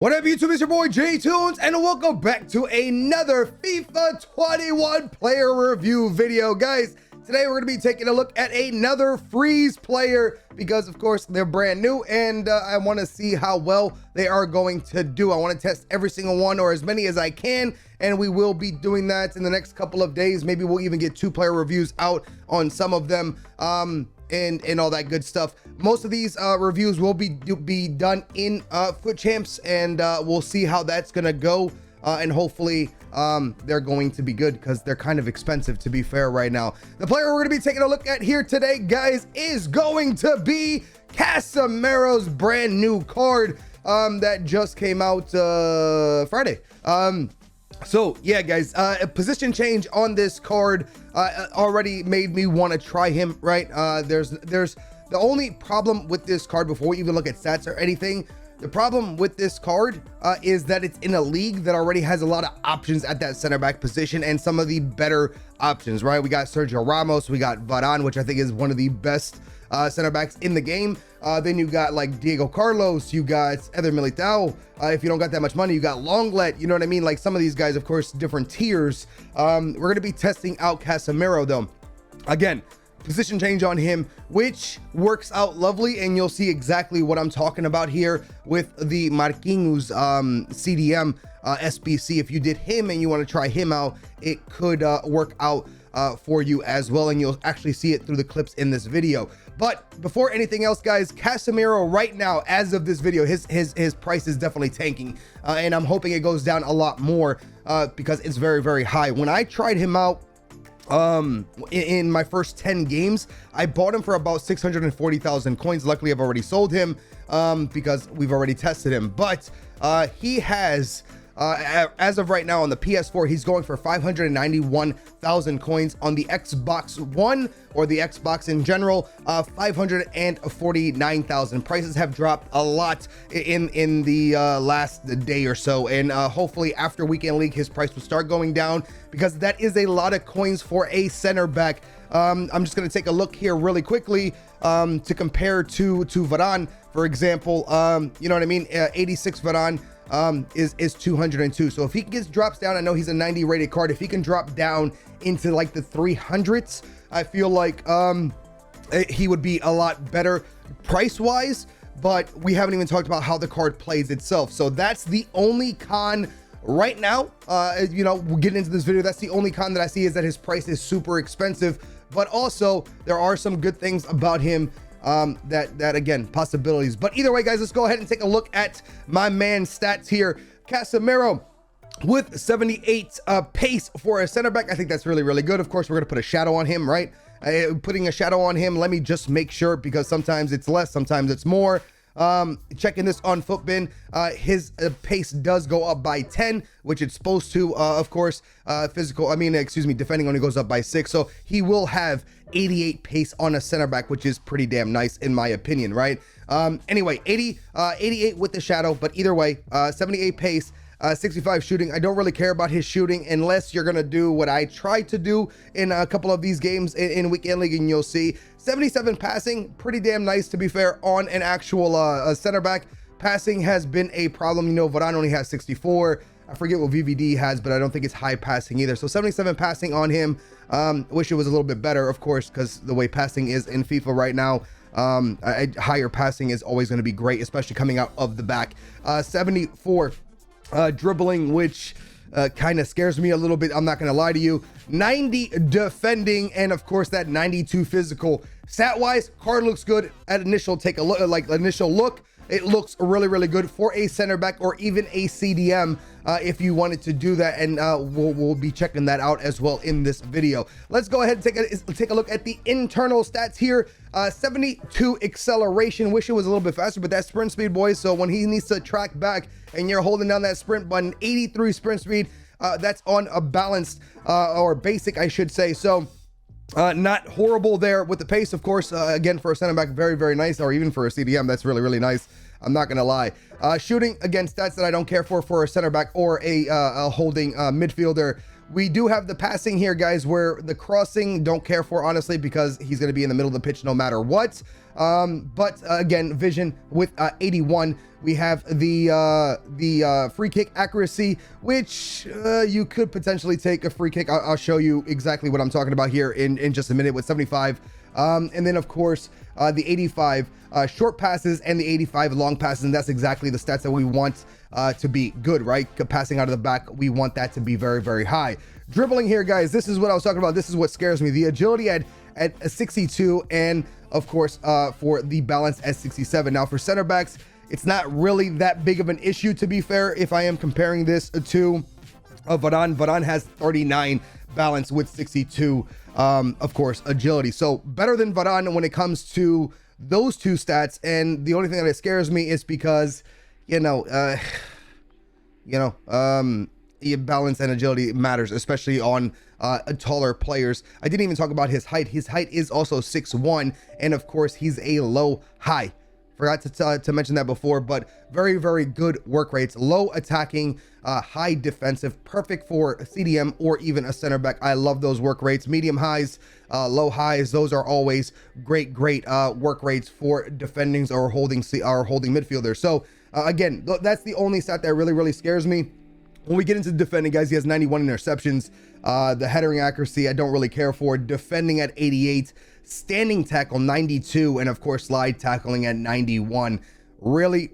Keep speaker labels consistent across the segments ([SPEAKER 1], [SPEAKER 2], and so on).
[SPEAKER 1] What up, YouTube? It's your boy J-Tunes, and welcome back to another FIFA 21 player review video. Guys, today we're going to be taking a look at another freeze player because, of course, they're brand new, and I want to see how well they are going to do. I want to test every single one, or as many as I can, and we will be doing that in the next couple of days. Maybe we'll even get 2 player reviews out on some of them. And all that good stuff. Most of these reviews will be done in Foot Champs, and we'll see how that's gonna go, and hopefully they're going to be good because they're kind of expensive, to be fair, right now. The player we're gonna be taking a look at here today, guys, is going to be Casemiro's brand new card that just came out Friday. So yeah, guys, a position change on this card already made me want to try him, right? There's the only problem with this card, before we even look at stats or anything, the problem with this card is that it's in a league that already has a lot of options at that center back position, and some of the better options, right? We got Sergio Ramos, we got Varane, which I think is one of the best center backs in the game. Then you got like Diego Carlos, you got Eder Militao. If you don't got that much money, you got Longlet, you know what I mean? Like some of these guys, of course, different tiers. We're gonna be testing out Casemiro though. Again, position change on him, which works out lovely, and you'll see exactly what I'm talking about here with the Marquinhos CDM SBC. If you did him and you want to try him out, it could work out for you as well, and you'll actually see it through the clips in this video. But before anything else, guys, Casemiro right now, as of this video, his price is definitely tanking, and I'm hoping it goes down a lot more because it's very, very high. When I tried him out in my first 10 games, I bought him for about 640,000 coins. Luckily, I've already sold him because we've already tested him, but he has as of right now on the PS4, he's going for 591,000 coins. On the Xbox One or the Xbox in general, 549,000. Prices have dropped a lot in the last day or so, and hopefully after Weekend League his price will start going down, because that is a lot of coins for a center back. I'm just going to take a look here really quickly to compare to Varane, for example. You know what I mean? 86 Varane is 202. So if he drops down, I know he's a 90 rated card. If he can drop down into like the 300s, I feel like he would be a lot better price wise. But we haven't even talked about how the card plays itself. So that's the only con right now. You know, we'll get into this video. That's the only con that I see, is that his price is super expensive. But also there are some good things about him, that again, possibilities. But either way, guys, let's go ahead and take a look at my man's stats here. Casemiro with 78 pace for a center back. I think that's really, really good. Of course, we're gonna put a shadow on him, right? Putting a shadow on him, let me just make sure, because sometimes it's less, sometimes it's more. Checking this on Footbin, his pace does go up by 10, which it's supposed to. Of course, defending only goes up by 6, so he will have 88 pace on a center back, which is pretty damn nice in my opinion, right? Anyway, 88 with the shadow, but either way, 78 pace, 65 shooting. I don't really care about his shooting unless you're gonna do what I tried to do in a couple of these games in Weekend League, and you'll see 77 passing, pretty damn nice, to be fair, on an actual center back. Passing has been a problem. You know, Varane only has 64. I forget what VVD has, but I don't think it's high passing either. So 77 passing on him. Wish it was a little bit better, of course, because the way passing is in FIFA right now, higher passing is always going to be great, especially coming out of the back. 74 dribbling, which kind of scares me a little bit, I'm not gonna lie to you. 90 defending, and of course that 92 physical. Stat wise, card looks good at initial look. It looks really, really good for a center back or even a CDM if you wanted to do that, and we'll be checking that out as well in this video. Let's go ahead and take a look at the internal stats here. 72 acceleration. Wish it was a little bit faster, but that's sprint speed, boys. So when he needs to track back and you're holding down that sprint button, 83 sprint speed. That's on a balanced or basic, I should say. So not horrible there with the pace, of course. Again, for a center back, very, very nice, or even for a CDM, that's really, really nice. I'm not gonna lie. Shooting, again, stats that I don't care for a center back or a holding midfielder. We do have the passing here, guys, where the crossing don't care for, honestly, because he's going to be in the middle of the pitch no matter what. But again, vision with 81. We have the free kick accuracy, which you could potentially take a free kick. I'll show you exactly what I'm talking about here in just a minute with 75. And then, of course, the 85 short passes and the 85 long passes, and that's exactly the stats that we want to be good, right? Passing out of the back, we want that to be very, very high. Dribbling here, guys, this is what I was talking about. This is what scares me. The agility at a 62, and of course for the balance at 67. Now for center backs, it's not really that big of an issue, to be fair. If I am comparing this to Varane has 39 balance with 62 of course agility, so better than Varane when it comes to those two stats. And the only thing that scares me is because balance and agility matters, especially on taller players. I didn't even talk about his height. His height is also 6'1", and of course he's a low high. Forgot to mention that before, but very, very good work rates, low attacking, high defensive, perfect for a CDM or even a center back. I love those work rates. Medium highs, low highs, those are always great work rates for defendings or holding midfielders. So again, that's the only stat that really scares me. When we get into defending, guys, he has 91 interceptions. The headering accuracy, I don't really care for. Defending at 88, standing tackle 92, and of course slide tackling at 91. Really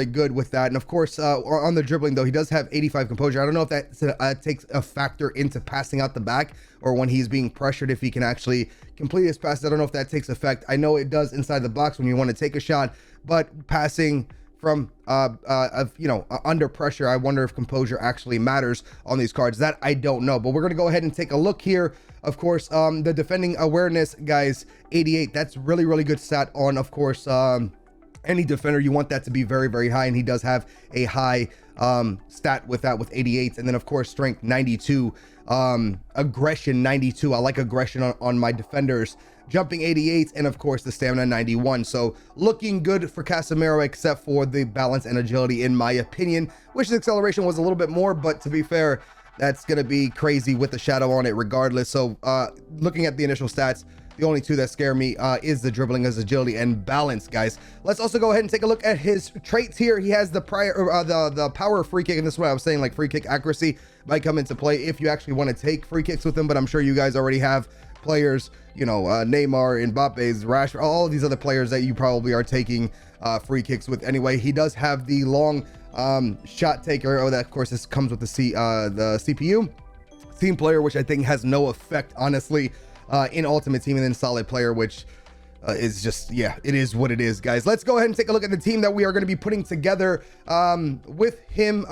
[SPEAKER 1] good with that. And of course on the dribbling, though, he does have 85 composure. I don't know if that takes a factor into passing out the back, or when he's being pressured, if he can actually complete his passes. I don't know if that takes effect. I know it does inside the box when you want to take a shot, but passing from under pressure, I wonder if composure actually matters on these cards. That I don't know, but we're gonna go ahead and take a look here. Of course, the defending awareness, guys, 88. That's really good stat on, of course, any defender. You want that to be very high, and he does have a high stat with that, with 88. And then of course strength 92, aggression 92. I like aggression on my defenders. Jumping 88, and of course the stamina 91. So looking good for Casemiro, except for the balance and agility, in my opinion. Wish the acceleration was a little bit more, but to be fair, that's gonna be crazy with the shadow on it regardless. So looking at the initial stats, the only two that scare me is the dribbling, as agility and balance, guys. Let's also go ahead and take a look at his traits here. He has the the power of free kick, and this is what I was saying, like free kick accuracy might come into play if you actually want to take free kicks with him, but I'm sure you guys already have players, Neymar, Mbappe's, Rashford, all of these other players that you probably are taking free kicks with anyway. He does have the long shot taker. Oh, that of course this comes with the CPU team player, which I think has no effect, honestly, in Ultimate Team, and then solid player, which is just, yeah, it is what it is, guys. Let's go ahead and take a look at the team that we are going to be putting together with him.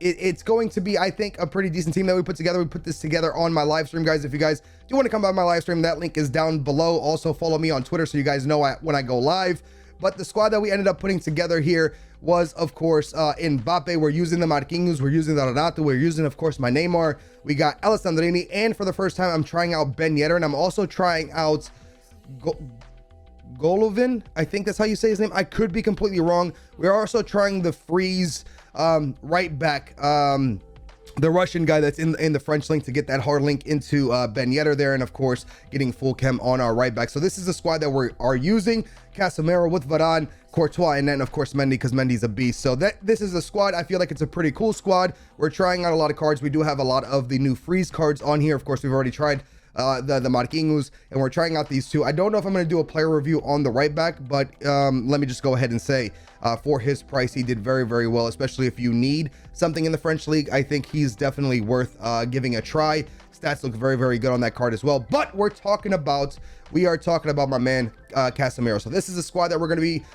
[SPEAKER 1] It's going to be, I think, a pretty decent team that we put together. We put this together on my live stream, guys. If you guys do want to come by my live stream, that link is down below. Also follow me on Twitter so you guys know when I go live. But the squad that we ended up putting together here was, of course, Mbappe. We're using the Marquinhos. We're using the Renato. We're using, of course, my Neymar. We got Alessandrini. And for the first time, I'm trying out Ben Yedder. And I'm also trying out Golovin. I think that's how you say his name. I could be completely wrong. We're also trying the freeze right back. The Russian guy that's in the French link, to get that hard link into Ben Yedder there, and of course getting full chem on our right back. So this is the squad that we are using. Casemiro with Varane, Courtois, and then of course Mendy, because Mendy's a beast. So this is a squad. I feel like it's a pretty cool squad. We're trying out a lot of cards. We do have a lot of the new freeze cards on here. Of course, we've already tried the Marquinhos, and we're trying out these two. I don't know if I'm going to do a player review on the right back, but let me just go ahead and say for his price, he did very well, especially if you need something in the French league. I think he's definitely worth giving a try. Stats look very good on that card as well. But we are talking about my man Casemiro. So this is the squad that we're going to be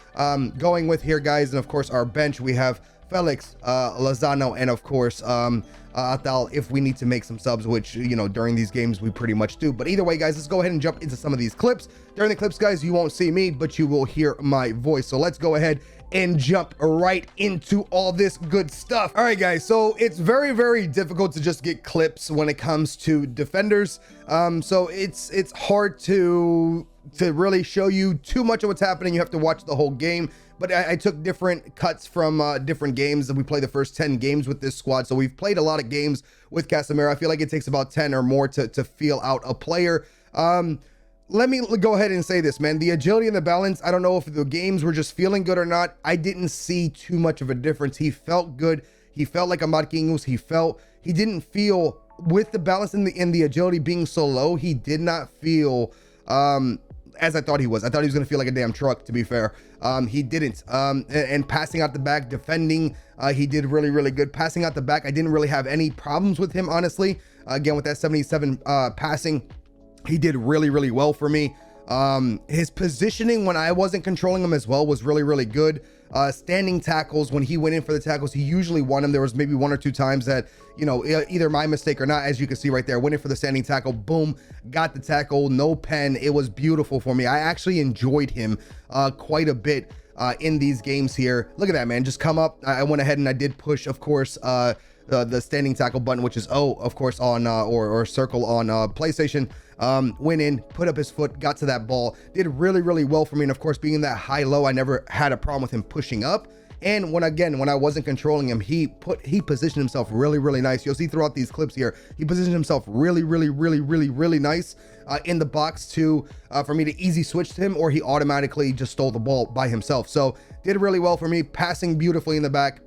[SPEAKER 1] going with here, guys. And of course our bench, we have Felix, Lozano, and of course Atal, if we need to make some subs, which, during these games we pretty much do. But either way, guys, let's go ahead and jump into some of these clips. During the clips, guys, you won't see me, but you will hear my voice. So let's go ahead and jump right into all this good stuff. All right, guys, so it's very difficult to just get clips when it comes to defenders. So it's hard to really show you too much of what's happening. You have to watch the whole game. but I took different cuts from different games, and we played the first 10 games with this squad. So we've played a lot of games with Casemiro. I feel like it takes about 10 or more to feel out a player. Let me go ahead and say this, man. The agility and the balance, I don't know if the games were just feeling good or not. I didn't see too much of a difference. He felt good. He felt like a Marquinhos. He didn't feel, with the balance and the agility being so low, he did not feel as I thought he was. I thought he was going to feel like a damn truck, to be fair. He didn't. And passing out the back, defending, he did really, really good. Passing out the back, I didn't really have any problems with him, honestly. Again, with that 77 passing, he did really, really well for me. His positioning when I wasn't controlling him as well was really, really good. Standing tackles, when he went in for the tackles, he usually won them. There was maybe 1 or 2 times that, you know, either my mistake or not, as you can see right there, went in for the standing tackle, boom, got the tackle, no pen. It was beautiful for me. I actually enjoyed him quite a bit in these games here. Look at that, man. Just come up. I went ahead and I did push, of course, the standing tackle button, which is O, of course, on or circle on PlayStation. Went in, put up his foot, got to that ball, did really, really well for me. And of course, being that high low, I never had a problem with him pushing up. And when I wasn't controlling him, he positioned himself really, really nice. You'll see throughout these clips here, he positioned himself really, really, really, really, really nice in the box to for me to easy switch to him, or he automatically just stole the ball by himself. So did really well for me, passing beautifully in the back.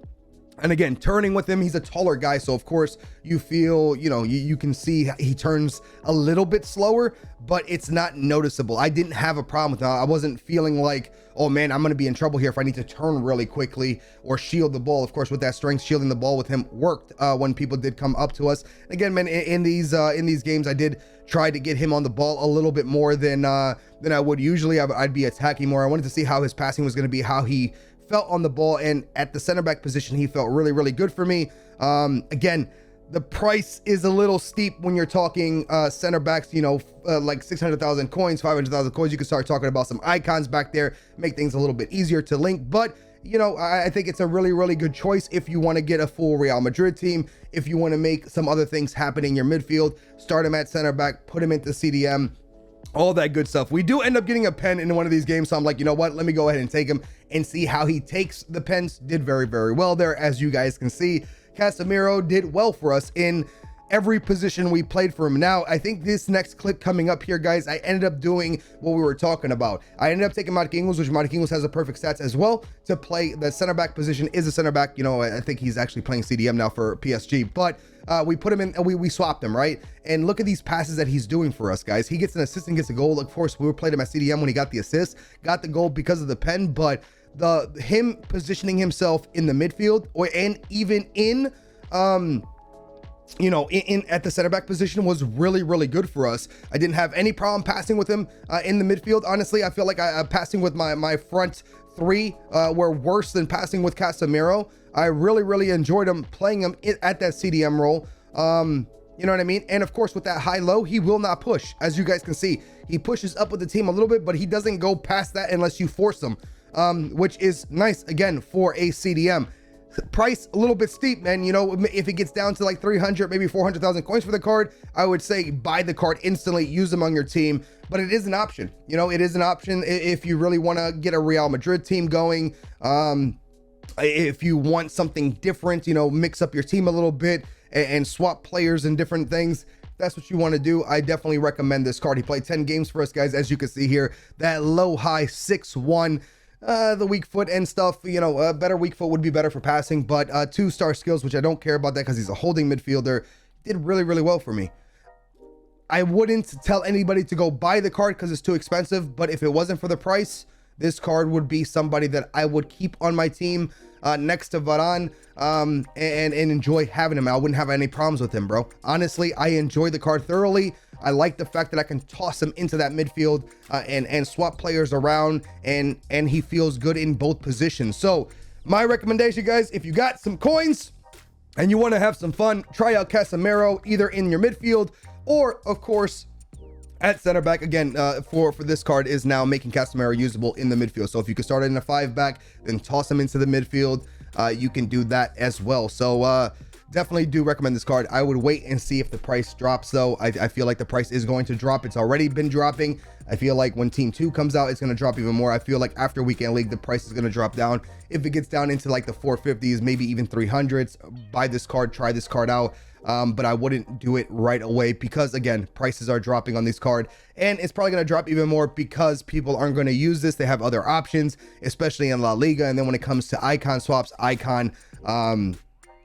[SPEAKER 1] And again, turning with him, he's a taller guy, so of course you feel, you know, you can see he turns a little bit slower, but it's not noticeable. I didn't have a problem with that. I wasn't feeling like, oh man, I'm going to be in trouble here if I need to turn really quickly or shield the ball. Of course, with that strength, shielding the ball with him worked when people did come up to us. Again, man, in these games, I did try to get him on the ball a little bit more than I would usually. I'd be attacking more. I wanted to see how his passing was going to be, how he felt on the ball, and at the center back position, he felt really, really good for me. Again, the price is a little steep when you're talking center backs, you know, like 600,000 coins, 500,000 coins. You can start talking about some icons back there, make things a little bit easier to link. But, you know, I think it's a really, really good choice if you want to get a full Real Madrid team, if you want to make some other things happen in your midfield, start him at center back, put him into CDM, all that good stuff. We do end up getting a pen in one of these games, so I'm like, you know what, let me go ahead and take him and see how he takes the pens. Did very, very well there, as you guys can see. Casemiro did well for us in every position we played for him. Now, I think this next clip coming up here, guys, I ended up doing what we were talking about. I ended up taking Marquinhos, which Marquinhos has a perfect stats as well to play the center back position. Is a center back, you know, I think he's actually playing CDM now for PSG, but we put him in and we swapped him, right? And look at these passes that he's doing for us, guys. He gets an assist and gets a goal. Of course, we played him at CDM when he got the assist, got the goal because of the pen, but him positioning himself in the midfield and even in you know, in at the center back position was really, really good for us. I didn't have any problem passing with him in the midfield. Honestly, I feel like passing with my front three were worse than passing with Casemiro. I really, really enjoyed him playing him at that CDM role. You know what I mean? And of course, with that high-low, he will not push. As you guys can see, he pushes up with the team a little bit, but he doesn't go past that unless you force him, which is nice, again, for a CDM. Price a little bit steep, man. You know, if it gets down to like 300, maybe 400,000 coins for the card, I would say buy the card instantly, use them on your team. But it is an option. You know, it is an option if you really want to get a Real Madrid team going. If you want something different, you know, mix up your team a little bit and swap players and different things. That's what you want to do. I definitely recommend this card. He played 10 games for us, guys. As you can see here, that low high 6'1", the weak foot and stuff, you know, better weak foot would be better for passing, but 2-star skills, which I don't care about that because he's a holding midfielder, did really, really well for me. I wouldn't tell anybody to go buy the card because it's too expensive, but if it wasn't for the price, this card would be somebody that I would keep on my team next to Varane and enjoy having him. I wouldn't have any problems with him, bro. Honestly, I enjoy the card thoroughly. I like the fact that I can toss him into that midfield and swap players around, and he feels good in both positions. So my recommendation, guys, if you got some coins and you want to have some fun, try out Casemiro either in your midfield or, of course, at center back. Again, for this card is now making Casemiro usable in the midfield. So if you could start in a 5-back, then toss him into the midfield, you can do that as well. So definitely do recommend this card. I would wait and see if the price drops though. I feel like the price is going to drop. It's already been dropping. I feel like when Team 2 comes out, it's going to drop even more. I feel like after Weekend League, the price is going to drop down. If it gets down into like the 450s, maybe even 300s, buy this card, try this card out. But I wouldn't do it right away because, again, prices are dropping on this card, and it's probably going to drop even more because people aren't going to use this. They have other options, especially in La Liga. And then when it comes to icon swaps, icon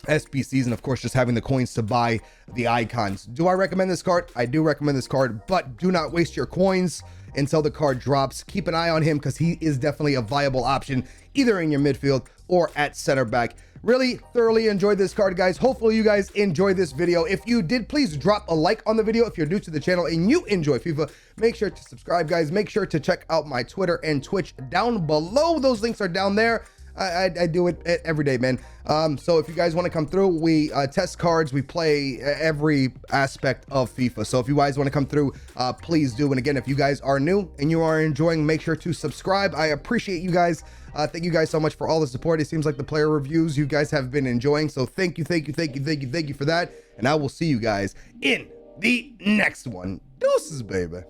[SPEAKER 1] SBCs, and of course just having the coins to buy the icons. Do I recommend this card? I do recommend this card, but do not waste your coins until the card drops. Keep an eye on him because he is definitely a viable option either in your midfield or at center back. Really thoroughly enjoyed this card, guys. Hopefully you guys enjoyed this video. If you did, please drop a like on the video. If you're new to the channel and you enjoy FIFA, make sure to subscribe, guys. Make sure to check out my Twitter and Twitch down below. Those links are down there. I do it every day, man. So if you guys want to come through, we test cards, we play every aspect of FIFA. So if you guys want to come through, please do. And again, if you guys are new and you are enjoying, make sure to subscribe. I appreciate you guys. Thank you guys so much for all the support. It seems like the player reviews you guys have been enjoying. So thank you for that. And I will see you guys in the next one. Deuces, baby.